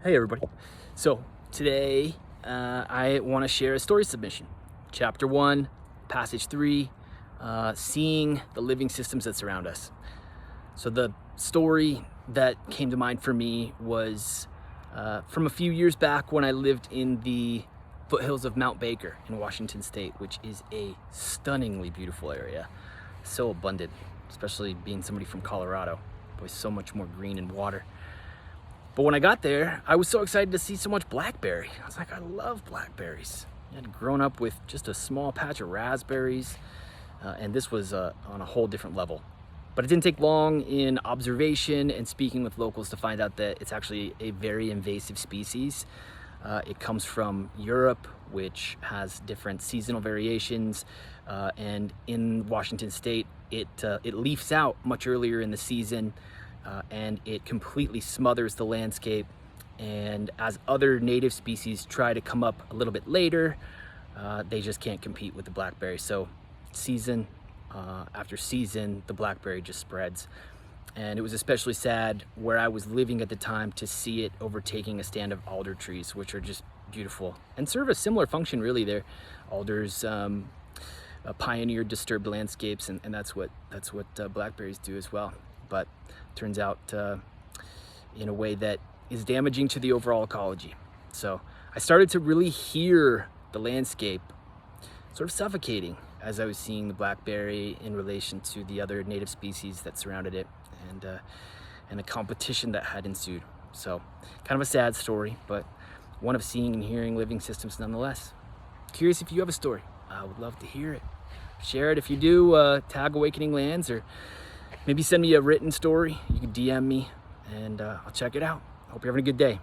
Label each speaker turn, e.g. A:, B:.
A: Hey everybody. So today I want to share a story submission. Chapter 1, Passage 3, Seeing the Living Systems That Surround Us. So the story that came to mind for me was from a few years back when I lived in the foothills of Mount Baker in Washington State, which is a stunningly beautiful area. So abundant, especially being somebody from Colorado, with so much more green and water. But when I got there, I was so excited to see so much blackberry. I was like, I love blackberries. I had grown up with just a small patch of raspberries, and this was on a whole different level. But it didn't take long in observation and speaking with locals to find out that it's actually a very invasive species. It comes from Europe, which has different seasonal variations, and in Washington State, it leafs out much earlier in the season. And it completely smothers the landscape. And as other native species try to come up a little bit later, they just can't compete with the blackberry. So season after season, the blackberry just spreads. And it was especially sad where I was living at the time to see it overtaking a stand of alder trees, which are just beautiful and serve a similar function really. There, alders pioneered disturbed landscapes, and that's what blackberries do as well. But turns out in a way that is damaging to the overall ecology. So I started to really hear the landscape sort of suffocating as I was seeing the blackberry in relation to the other native species that surrounded it, and the competition that had ensued. So kind of a sad story, but one of seeing and hearing living systems nonetheless. Curious if you have a story. I would love to hear it. Share it if you do. Tag Awakening Lands, or maybe send me a written story. You can DM me and I'll check it out. Hope you're having a good day.